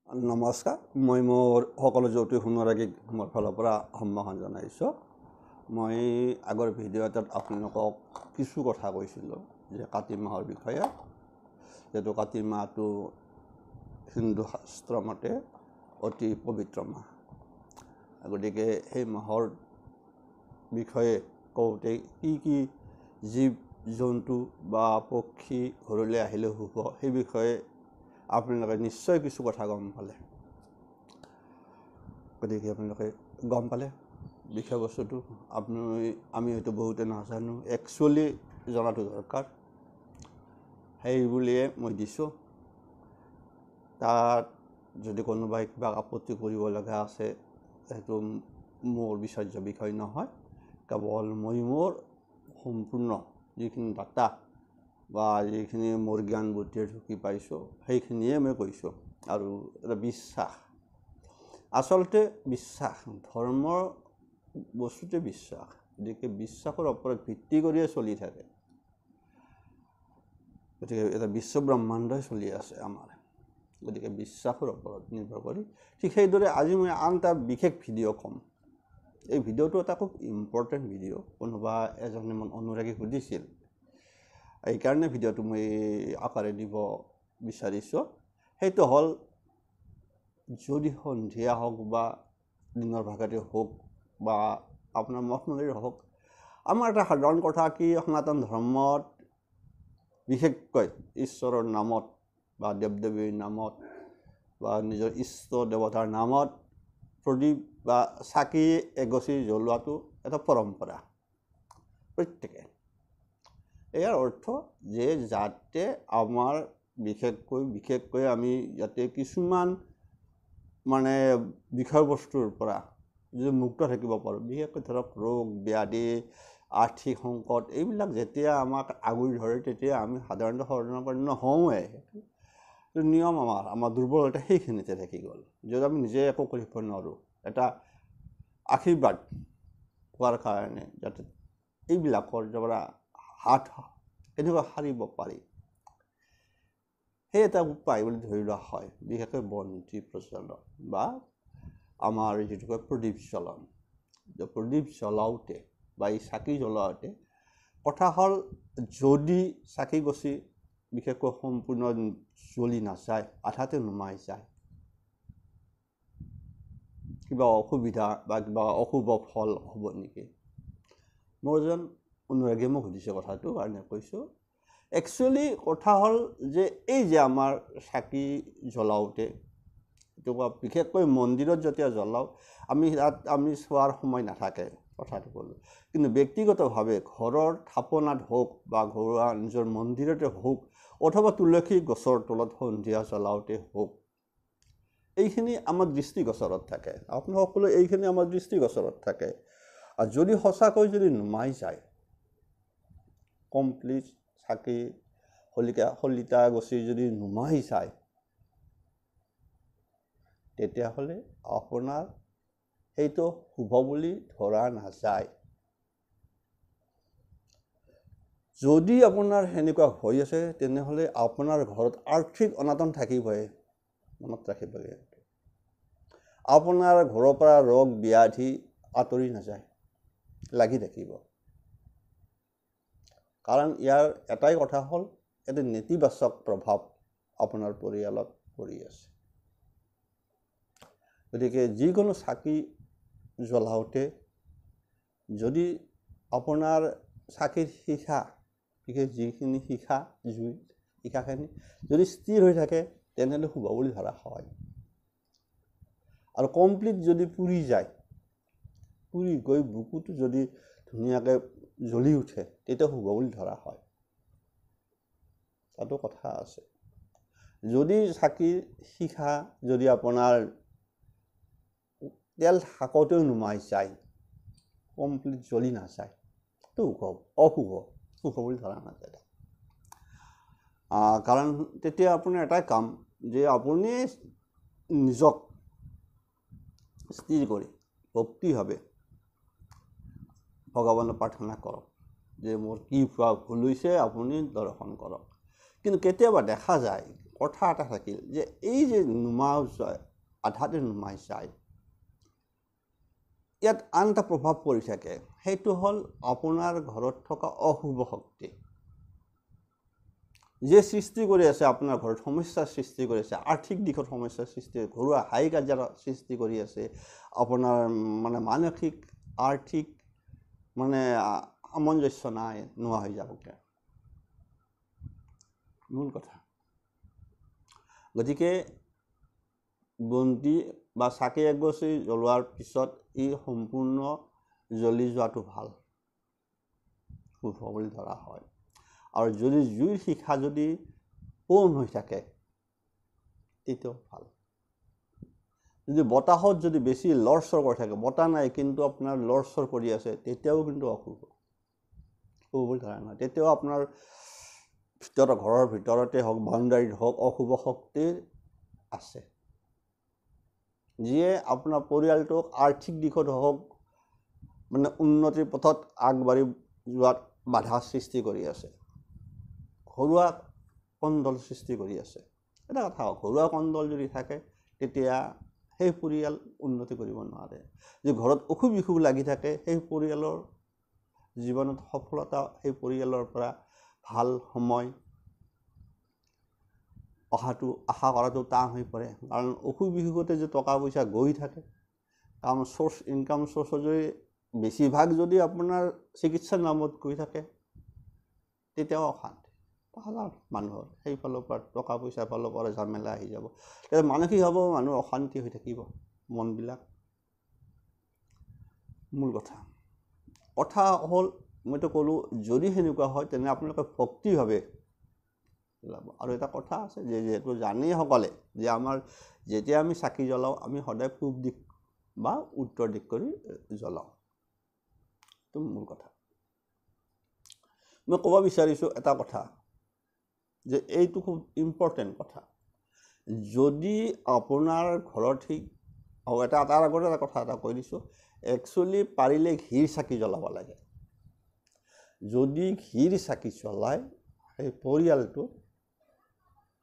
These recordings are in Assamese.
নমস্কাৰ মই মোৰ সকলো জ্যোতি শুনোৰাগীক মোৰ ফালৰ পৰা সম্ভাষণ জনাইছোঁ। মই আগৰ ভিডিঅ' এটাত আপোনালোকক কিছু কথা কৈছিলোঁ যে কাতি মাহৰ বিষয়ে। যিহেতু কাতি মাহটো হিন্দু শাস্ত্ৰ মতে অতি পবিত্ৰ মাহ, গতিকে সেই মাহৰ বিষয়ে কওঁতে কি জীৱ জন্তু বা পক্ষী ঘৰলৈ আহিলে হ'ব সেই বিষয়ে আপোনালোকে নিশ্চয় কিছু কথা গম পালে। গতিকে আপোনালোকে গম পালে বিষয়বস্তুটো আমি হয়তো বহুতে নাজানো, একচুৱেলি জনাটো দৰকাৰ। সেই বুলিয়ে মই দিছোঁ। তাত যদি কোনোবাই কিবা আপত্তি কৰিব লগা আছে, সেইটো মোৰ বিচাৰ্য বিষয় নহয়। কেৱল মই মোৰ সম্পূৰ্ণ যিখিনি ডাটা বা যিখিনি মোৰ জ্ঞান বুদ্ধিৰে ঢুকি পাইছোঁ সেইখিনিয়ে মই কৈছোঁ। আৰু এটা বিশ্বাস, আচলতে বিশ্বাস, ধৰ্মৰ বস্তুতে বিশ্বাস। গতিকে বিশ্বাসৰ ওপৰত ভিত্তি কৰিয়ে চলি থাকে। গতিকে এটা বিশ্ব ব্ৰহ্মাণ্ডই চলি আছে আমাৰ, গতিকে বিশ্বাসৰ ওপৰত নিৰ্ভৰ কৰি। ঠিক সেইদৰে আজি মই আন এটা বিশেষ ভিডিঅ' ক'ম। এই ভিডিঅ'টো এটা খুব ইম্পৰ্টেণ্ট ভিডিঅ'। কোনোবা এজনে মন অনুৰাগী সুধিছিল, এইকাৰণে ভিডিঅ'টো মই আকাৰে দিব বিচাৰিছোঁ। সেইটো হ'ল, যদি সন্ধিয়া হওক বা দিনৰ ভাগতে হওক বা আপোনাৰ মঠ মন্দিৰ হওক, আমাৰ এটা সাধাৰণ কথা কি, সনাতন ধৰ্মত বিশেষকৈ ঈশ্বৰৰ নামত বা দেৱ দেৱীৰ নামত বা নিজৰ ইষ্ট দেৱতাৰ নামত প্ৰদীপ বা চাকি এগছি জ্বলোৱাটো এটা পৰম্পৰা প্ৰত্যেকে। ইয়াৰ অৰ্থ যে যাতে আমাৰ বিশেষকৈ আমি যাতে কিছুমান বিষয়বস্তুৰ পৰা যদি মুক্ত থাকিব পাৰোঁ, বিশেষকৈ ধৰক ৰোগ ব্যাধি আৰ্থিক সংকট এইবিলাক যেতিয়া আমাক আগুৰি ধৰে, তেতিয়া আমি সাধাৰণতে শৰণাপন্ন হওঁৱে। সেইটো নিয়ম। আমাৰ দুৰ্বলতা সেইখিনিতে থাকি গ'ল, য'ত আমি নিজে একো কৰিব নোৱাৰোঁ। এটা আশীৰ্বাদ পোৱাৰ কাৰণে যাতে এইবিলাকৰ পৰা হাত এনেকুৱা সাৰিব পাৰি, সেই এটা উপায় বুলি ধৰি লোৱা হয়। বিশেষকৈ বন্তি প্ৰজ্বলন বা আমাৰ যিটো কয় প্ৰদীপ জ্বলন। প্ৰদীপ জ্বলাওঁতে বা এই চাকি জ্বলাওঁতে কথা হ'ল, যদি চাকি গছি বিশেষকৈ সম্পূৰ্ণ জ্বলি নাযায়, আধাতে নুমাই যায়, কিবা অসুবিধা বা কিবা অশুভ ফল হ'ব নেকি? মোৰ এজন অনুৰাগীয়ে মোক সুধিছে কথাটো, কাৰণে কৈছোঁ। একচুৱেলি কথা হ'ল যে এই যে আমাৰ চাকি জ্বলাওঁতে, বিশেষকৈ মন্দিৰত যেতিয়া জ্বলাওঁ, আমি চোৱাৰ সময় নাথাকে, কথাটো ক'লোঁ। কিন্তু ব্যক্তিগতভাৱে ঘৰৰ থাপনাত হওক বা ঘৰুৱা নিজৰ মন্দিৰতে হওক অথবা তুলসী গছৰ তলত সন্ধিয়া জ্বলাওঁতে হওক, এইখিনি আমাৰ দৃষ্টিগোচৰত থাকে। আপোনালোক সকলো এইখিনি আমাৰ দৃষ্টিগোচৰত থাকে। আৰু যদি সঁচাকৈ যদি নুমাই যায়, কমপ্লিট চাকি শলিতা গছি যদি নুমাই যায়, তেতিয়াহ'লে আপোনাৰ সেইটো শুভ বুলি ধৰা নাযায়। যদি আপোনাৰ সেনেকুৱা হৈ আছে, তেনেহ'লে আপোনাৰ ঘৰত আৰ্থিক অনাটন থাকিবই, মনত ৰাখিব লাগিব। আপোনাৰ ঘৰৰ পৰা ৰোগ ব্যাধি আঁতৰি নাযায়, লাগি থাকিব। কাৰণ ইয়াৰ এটাই কথা হ'ল, এটা নেতিবাচক প্ৰভাৱ আপোনাৰ পৰিয়ালত পৰি আছে। গতিকে যিকোনো চাকি জ্বলাওঁতে যদি আপোনাৰ চাকিৰ শিখা, বিশেষ যিখিনি শিখাখিনি যদি স্থিৰ হৈ থাকে, তেনেহ'লে শুভ বুলি ধৰা হয়। আৰু কমপ্লিট যদি পুৰি যায়, পুৰি গৈ বুকুটো যদি ধুনীয়াকৈ জ্বলি উঠে, তেতিয়া শুভ বুলি ধৰা হয়। তাতো কথা আছে। যদি চাকিৰ শিখা যদি আপোনাৰ তেল থাকোঁতেও নুমাই যায়, কমপ্লিট জ্বলি নাযায়, সেইটো অশুভ বুলি ধৰা নাযায়। কাৰণ তেতিয়া আপোনাৰ এটাই কাম, যে আপুনি নিজক স্থিৰ কৰি ভক্তিভাৱে ভগৱানক প্ৰাৰ্থনা কৰক যে মোৰ কি ভুল হৈছে, আপুনি দৰ্শন কৰক। কিন্তু কেতিয়াবা দেখা যায় কথা এটা থাকিল যে এই যে নুমাই যায় আধাতে নুমাই যায় ইয়াত আন এটা প্ৰভাৱ পৰি থাকে সেইটো হ'ল আপোনাৰ ঘৰত থকা অশুভ শক্তি যে সৃষ্টি কৰি আছে আপোনাৰ ঘৰত সমস্যাৰ সৃষ্টি কৰি আছে আৰ্থিক দিশত সমস্যাৰ সৃষ্টি ঘৰুৱা হাই কাৰ্যৰ সৃষ্টি কৰি আছে আপোনাৰ মানে মানসিক আৰ্থিক মানে সামঞ্জস্য নাই নোহোৱা হৈ যাবগে মূল কথা গতিকে বন্তি বা চাকি এগছি জ্বলোৱাৰ পিছত ই সম্পূৰ্ণ জ্বলি যোৱাটো ভাল শুভ বুলি ধৰা হয় আৰু যদি জুইৰ শিখা যদি পোন হৈ থাকে তেতিয়াও ভাল যদি বতাহত যদি বেছি লৰচৰ কৰি থাকে বতাহ নাই কিন্তু আপোনাৰ লৰচৰ কৰি আছে তেতিয়াও কিন্তু অশুভ শুভ বুলি ধৰা নহয় তেতিয়াও আপোনাৰ ঘৰৰ ভিতৰতে হওক বাউণ্ডাৰীত হওক অশুভ শক্তি আছে যিয়ে আপোনাৰ পৰিয়ালটোক আৰ্থিক দিশত হওক মানে উন্নতিৰ পথত আগবাঢ়ি যোৱাত বাধা সৃষ্টি কৰি আছে ঘৰুৱা কণ্ডল সৃষ্টি কৰি আছে এটা কথা ঘৰুৱা কণ্ডল যদি থাকে তেতিয়া সেই পৰিয়াল উন্নতি কৰিব নোৱাৰে যে ঘৰত অসুখ বিসুখ লাগি থাকে সেই পৰিয়ালৰ জীৱনত সফলতা সেই পৰিয়ালৰ পৰা ভাল সময় অহাটো আশা কৰাটো টান হৈ পৰে কাৰণ অসুখ বিসুখতে যে টকা পইচা গৈ থাকে কাম সোৰ্স ইনকাম সোৰ্সৰ যদি বেছিভাগ যদি আপোনাৰ চিকিৎসাৰ নামত গৈ থাকে তেতিয়াও অশান্তি হাজাৰ মানুহৰ সেইফালৰ পৰা টকা পইচাৰ ফালৰ পৰা ঝামেলা আহি যাব তেতিয়া মানসিক হ'ব মানুহৰ অশান্তি হৈ থাকিব মনবিলাক মূল কথা হ'ল মইতো ক'লো যদি সেনেকুৱা হয় তেনে আপোনালোকে ভক্তিভাৱে আৰু এটা কথা আছে যে যেহেতু জানেই সকলে যে আমাৰ যেতিয়া আমি চাকি জ্বলাওঁ আমি সদায় পূব দিশ বা উত্তৰ দিশ কৰি জ্বলাওঁ এইটো মূল কথা মই ক'ব বিচাৰিছোঁ এটা কথা যে এইটো খুব ইম্পৰ্টেণ্ট কথা যদি আপোনাৰ ঘৰত ঠিক আৰু এটা তাৰ আগতে এটা কথা এটা কৈ দিছোঁ একচুৱেলি পাৰিলে ঘিৰ চাকি জ্বলাব লাগে যদি ঘিৰ চাকি জ্বলায় সেই পৰিয়ালটো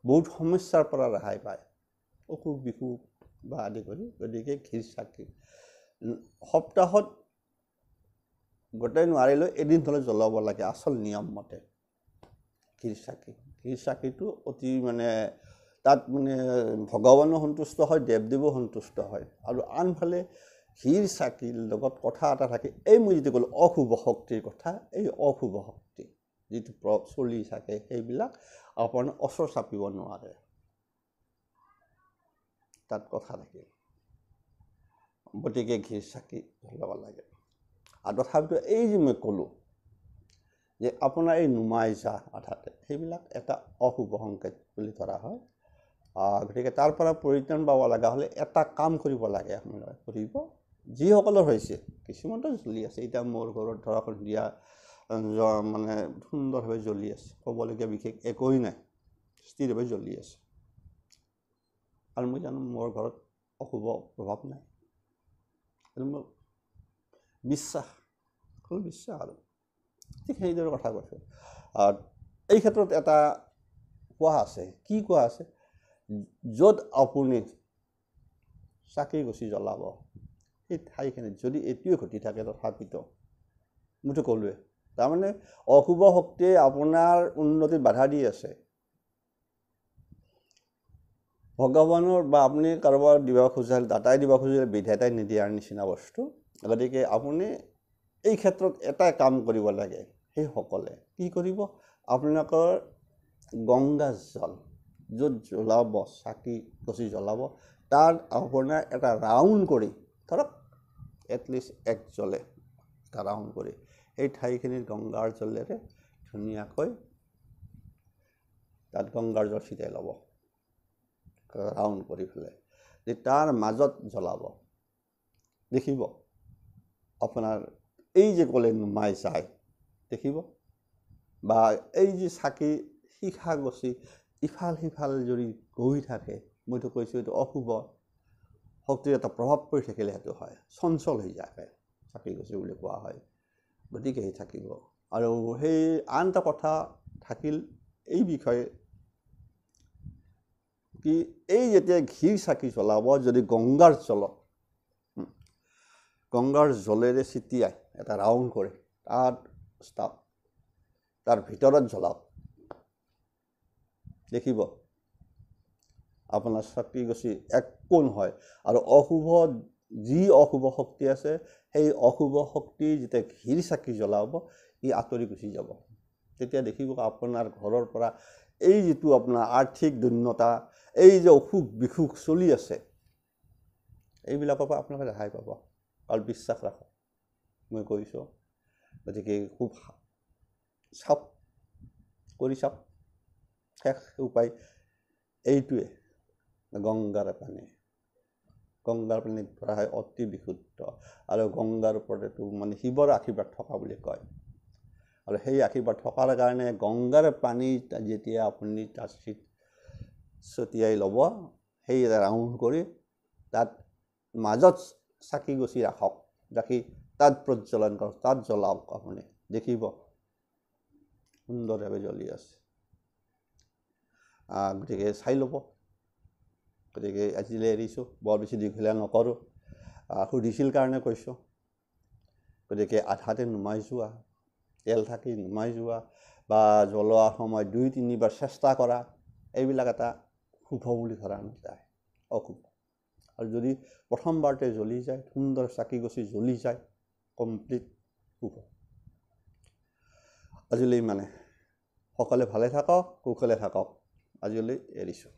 বহুত সমস্যাৰ পৰা ৰেহাই পায় অসুখ বিসুখ বা আদি কৰি গতিকে ঘিৰ চাকি সপ্তাহত গোটেই নোৱাৰিলেও এদিন হ'লে জ্বলাব লাগে আচল নিয়ম মতে ঘিৰ চাকিটো অতি মানে তাত মানে ভগৱানো সন্তুষ্ট হয় দেৱদেৱো সন্তুষ্ট হয় আৰু আনফালে ঘিৰ চাকিৰ লগত কথা এটা থাকে এই মই যিটো ক'লোঁ অশুভ শক্তিৰ কথা এই অশুভ শক্তি যিটো চলি থাকে সেইবিলাক আপোনাৰ ওচৰ চাপিব নোৱাৰে তাত কথা থাকিল গতিকে ঘিৰ চাকি জ্বলাব লাগে আৰু তথাপিতো এই যে মই ক'লোঁ যে আপোনাৰ এই নুমাই যা আধাতে সেইবিলাক এটা অশুভ সংকেত বুলি ধৰা হয় গতিকে তাৰ পৰা পৰিত্ৰাণ পাব লগা হ'লে এটা কাম কৰিব লাগে আপোনালোকে কৰিব যিসকলৰ হৈছে কিছুমানতো জ্বলি আছে এতিয়া মোৰ ঘৰত ধৰক দিয়া মানে সুন্দৰভাৱে জ্বলি আছে ক'বলগীয়া বিশেষ একোৱেই নাই স্থিৰভাৱে জ্বলি আছে আৰু মই জানো মোৰ ঘৰত অশুভ প্ৰভাৱ নাই মোৰ বিশ্বাস আৰু ঠিক সেইদৰে কথা কৈছোঁ এই ক্ষেত্ৰত এটা কোৱা আছে কি কোৱা আছে য'ত আপুনি চাকি গছি জ্বলাব সেই ঠাইখিনিত যদি এইটোৱে ঘটি থাকে তথাপিতো মইতো ক'লোৱে তাৰমানে অশুভ শক্তিয়ে আপোনাৰ উন্নতিত বাধা দি আছে ভগৱানৰ বা আপুনি কাৰোবাৰ দিব খোজা দাতাই দিব খুজিলে বিধাতাই নিদিয়াৰ নিচিনা বস্তু গতিকে আপুনি এই ক্ষেত্ৰত এটাই কাম কৰিব লাগে সেইসকলে কি কৰিব আপোনালোকৰ গংগা জল য'ত জ্বলাব চাকি গছি জ্বলাব তাত আপোনাৰ এটা ৰাউণ্ড কৰি ধৰক এটলিষ্ট এক জ্বলে এটা ৰাউণ্ড কৰি এই ঠাইখিনিত গংগাৰ জলেৰে ধুনীয়াকৈ তাত গংগাৰ জল ছিটাই ল'ব ৰাউণ্ড কৰি পেলাই যে তাৰ মাজত জ্বলাব দেখিব আপোনাৰ এই যে ক'লে নুমাই যায় দেখিব বা এই যে চাকি শিখা গছি ইফাল সিফাল যদি গৈ থাকে মইতো কৈছোঁ এইটো অশুভ শক্তিৰ এটা প্ৰভাৱ পৰি থাকিলে সেইটো হয় চঞ্চল হৈ যায় চাকি গছি বুলি কোৱা হয় গতিকে সেই থাকিব আৰু সেই আন এটা কথা থাকিল এই বিষয়ে কি এই যেতিয়া ঘিৰ চাকি জ্বলাব যদি গংগাৰ জলত গংগাৰ জলেৰে ছিটিয়াই এটা ৰাউণ্ড কৰে তাত ষ্টাপ তাৰ ভিতৰত জ্বলাওক দেখিব আপোনাৰ চাকি গছি একো নহয় আৰু যি অশুভ শক্তি আছে সেই অশুভ শক্তি যেতিয়া ঘিৰ চাকি জ্বলাব ই আঁতৰি গুচি যাব তেতিয়া দেখিব আপোনাৰ ঘৰৰ পৰা এই যিটো আপোনাৰ আৰ্থিক দৈন্যতা এই যে অসুখ বিসুখ চলি আছে এইবিলাকৰ পৰা আপোনালোকে ৰেহাই পাব আৰু বিশ্বাস ৰাখক মই কৈছোঁ গতিকে খুব চাওক কৰি চাওক শেষ উপায় এইটোৱে গংগাৰ পানী ধৰা হয় অতি বিশুদ্ধ আৰু গংগাৰ ওপৰতো মানে শিৱৰ আশীৰ্বাদ থকা বুলি কয় আৰু সেই আশীৰ্বাদ থকাৰ কাৰণে গংগাৰ পানী যেতিয়া আপুনি তাত ছটিয়াই ল'ব সেই ৰাউণ্ড কৰি তাত মাজত চাকি গছি ৰাখক ৰাখি তাত প্ৰজ্বলন কৰক তাত জ্বলাওক আপুনি দেখিব সুন্দৰভাৱে জ্বলি আছে গতিকে চাই ল'ব গতিকে আজিলৈ এৰিছোঁ বৰ বেছি দীঘলীয়া নকৰোঁ সুধিছিল কাৰণে কৈছোঁ গতিকে আধাতে নুমাই যোৱা তেল থাকি নুমাই যোৱা বা জ্বলোৱাৰ সময়ত 2-3 বাৰ চেষ্টা কৰা এইবিলাক এটা শুভ বুলি ধৰা নাযায় অশুভ আৰু যদি প্ৰথমবাৰতে জ্বলি যায় সুন্দৰ চাকি গছি জ্বলি যায় কমপ্লিট শুভ আজিলৈ মানে সকলোৱে ভালে থাকক কুশলে থাকক আজিলৈ এৰিছোঁ